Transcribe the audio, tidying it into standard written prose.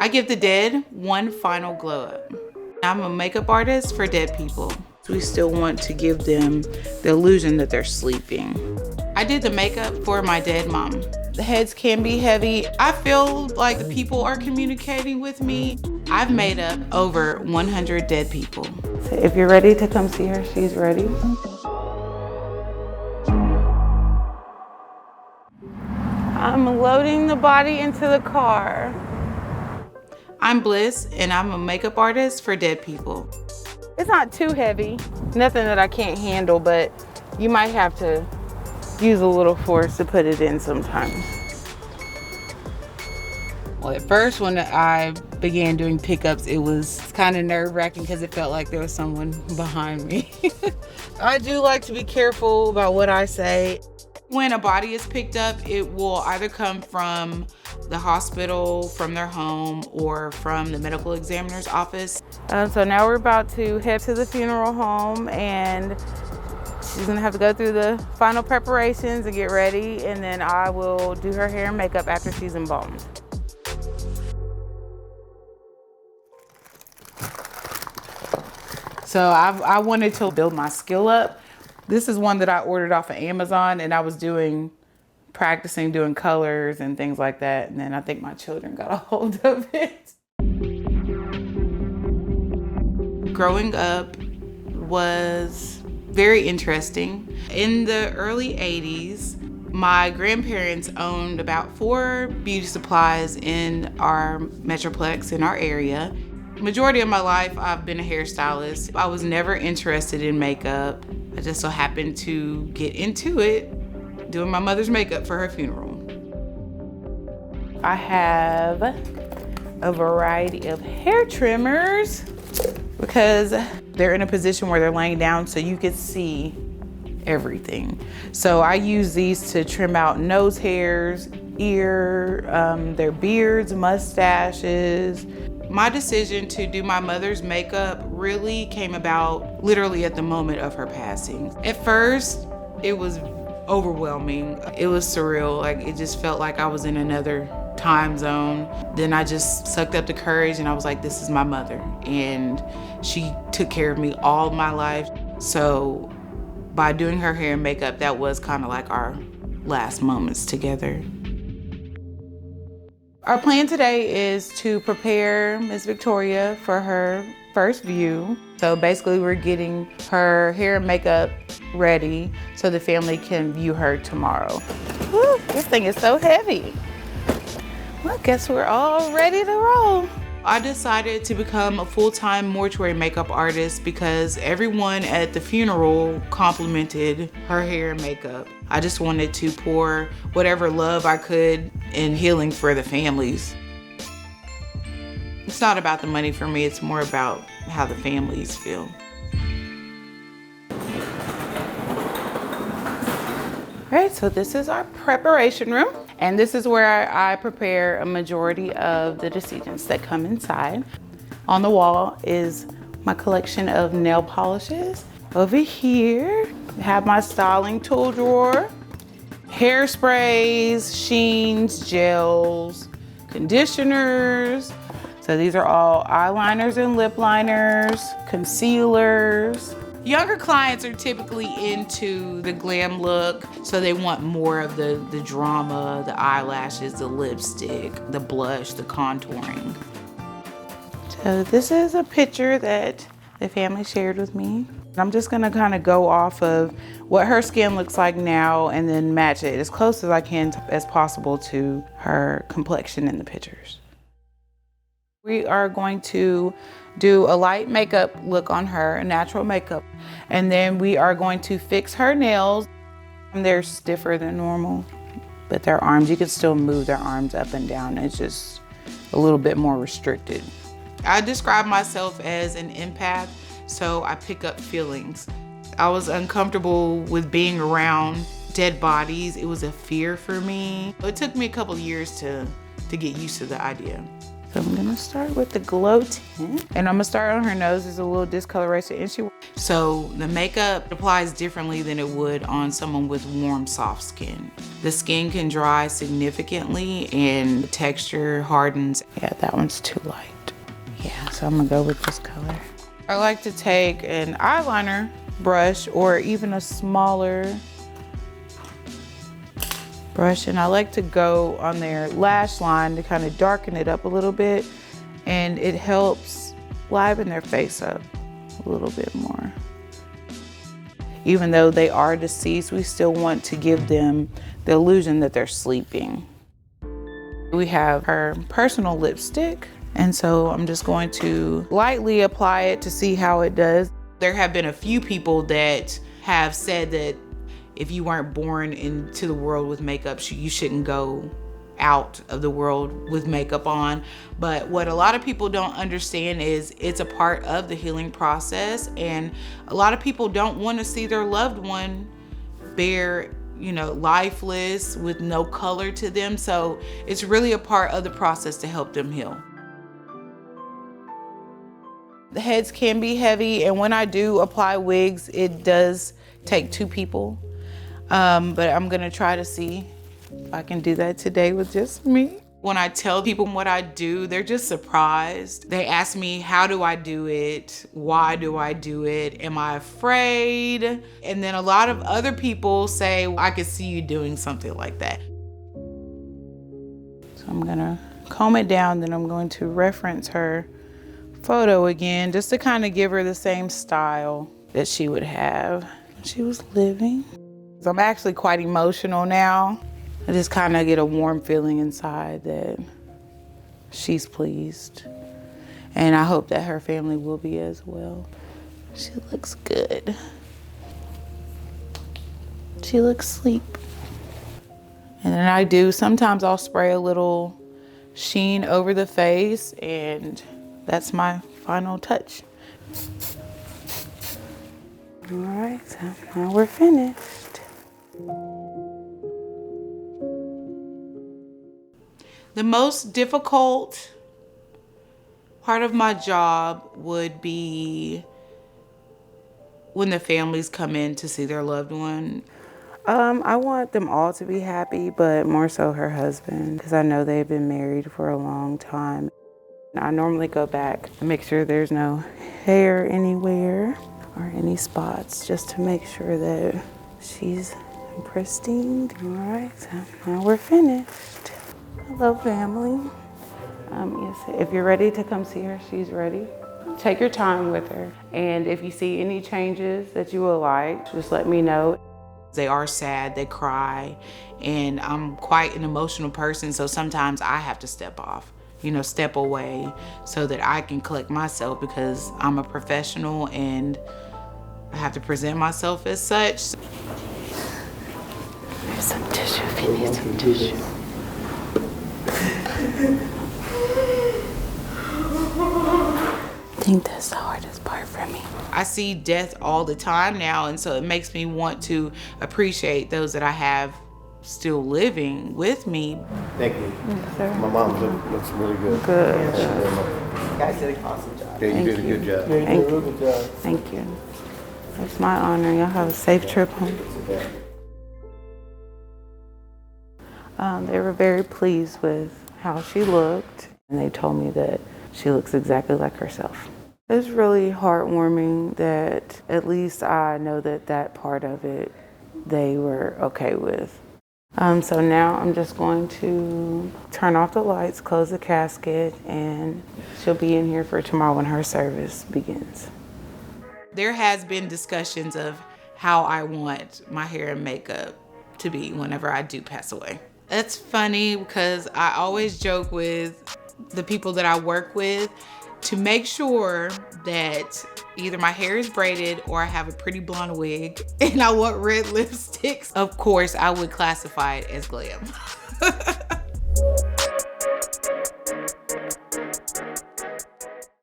I give the dead one final glow up. I'm a makeup artist for dead people. We still want to give them the illusion that they're sleeping. I did the makeup for my dead mom. The heads can be heavy. I feel like the people are communicating with me. I've made up over 100 dead people. So if you're ready to come see her, she's ready. I'm loading the body into the car. I'm Bliss, and I'm a makeup artist for dead people. It's not too heavy, nothing that I can't handle, but you might have to use a little force to put it in sometimes. Well, at first when I began doing pickups, it was kind of nerve-wracking because it felt like there was someone behind me. I do like to be careful about what I say. When a body is picked up, it will either come from the hospital, from their home, or from the medical examiner's office. So now we're about to head to the funeral home, and she's gonna have to go through the final preparations and get ready, and then I will do her hair and makeup after she's embalmed. So I wanted to build my skill up. This is one that I ordered off of Amazon, and I was practicing doing colors and things like that. And then I think my children got a hold of it. Growing up was very interesting. In the early 80s, my grandparents owned about 4 beauty supplies in our metroplex, in our area. Majority of my life, I've been a hairstylist. I was never interested in makeup. I just so happened to get into it doing my mother's makeup for her funeral. I have a variety of hair trimmers because they're in a position where they're laying down so you can see everything. So I use these to trim out nose hairs, their beards, mustaches. My decision to do my mother's makeup really came about literally at the moment of her passing. At first, it was overwhelming. It was surreal. Like, it just felt like I was in another time zone. Then I just sucked up the courage and I was like, this is my mother. And she took care of me all my life. So by doing her hair and makeup, that was kind of like our last moments together. Our plan today is to prepare Miss Victoria for her first view. So basically we're getting her hair and makeup ready so the family can view her tomorrow. Woo, this thing is so heavy. Well, I guess we're all ready to roll. I decided to become a full-time mortuary makeup artist because everyone at the funeral complimented her hair and makeup. I just wanted to pour whatever love I could in healing for the families. It's not about the money for me, it's more about how the families feel. All right, so this is our preparation room. And this is where I prepare a majority of the decedents that come inside. On the wall is my collection of nail polishes. Over here, I have my styling tool drawer, hairsprays, sheens, gels, conditioners. So these are all eyeliners and lip liners, concealers. Younger clients are typically into the glam look, so they want more of the drama, the eyelashes, the lipstick, the blush, the contouring. So this is a picture that the family shared with me. I'm just gonna kind of go off of what her skin looks like now and then match it as close as I can as possible to her complexion in the pictures. We are going to do a light makeup look on her, a natural makeup. And then we are going to fix her nails. They're stiffer than normal, but their arms, you can still move their arms up and down. It's just a little bit more restricted. I describe myself as an empath, so I pick up feelings. I was uncomfortable with being around dead bodies. It was a fear for me. It took me a couple of years to get used to the idea. So I'm gonna start with the glow tint, and I'm gonna start on her nose. There's a little discoloration, so the makeup applies differently than it would on someone with warm, soft skin. The skin can dry significantly and the texture hardens. Yeah, that one's too light. Yeah, so I'm gonna go with this color. I like to take an eyeliner brush or even a smaller brush, and I like to go on their lash line to kind of darken it up a little bit, and it helps liven their face up a little bit more. Even though they are deceased, we still want to give them the illusion that they're sleeping. We have her personal lipstick, and so I'm just going to lightly apply it to see how it does. There have been a few people that have said that if you weren't born into the world with makeup, you shouldn't go out of the world with makeup on. But what a lot of people don't understand is it's a part of the healing process, and a lot of people don't want to see their loved one bare, lifeless with no color to them. So it's really a part of the process to help them heal. The heads can be heavy, and when I do apply wigs, it does take two people. But I'm gonna try to see if I can do that today with just me. When I tell people what I do, they're just surprised. They ask me, how do I do it? Why do I do it? Am I afraid? And then a lot of other people say, I could see you doing something like that. So I'm gonna comb it down, then I'm going to reference her photo again, just to kind of give her the same style that she would have when she was living. I'm actually quite emotional now. I just kind of get a warm feeling inside that she's pleased. And I hope that her family will be as well. She looks good. She looks sleep. And then sometimes I'll spray a little sheen over the face, and that's my final touch. All right, so now we're finished. The most difficult part of my job would be when the families come in to see their loved one. I want them all to be happy, but more so her husband, because I know they've been married for a long time. I normally go back and make sure there's no hair anywhere or any spots, just to make sure that she's pristine. All right, so now we're finished. Hello, family. Yes, if you're ready to come see her, she's ready. Take your time with her. And if you see any changes that you would like, just let me know. They are sad, they cry, and I'm quite an emotional person, so sometimes I have to step off, step away so that I can collect myself, because I'm a professional and I have to present myself as such. There's some tissue if you need some tissue. I think that's the hardest part for me. I see death all the time now, and so it makes me want to appreciate those that I have still living with me. Thank you. Yes, sir. My mom looks really good. Good. You guys did an awesome job. Yeah, you did a good job. Thank you. Thank you. It's my honor. Y'all have a safe trip home. They were very pleased with how she looked, and they told me that she looks exactly like herself. It's really heartwarming that at least I know that part of it they were okay with. So now I'm just going to turn off the lights, close the casket, and she'll be in here for tomorrow when her service begins. There has been discussions of how I want my hair and makeup to be whenever I do pass away. That's funny because I always joke with the people that I work with to make sure that either my hair is braided or I have a pretty blonde wig and I want red lipsticks. Of course, I would classify it as glam.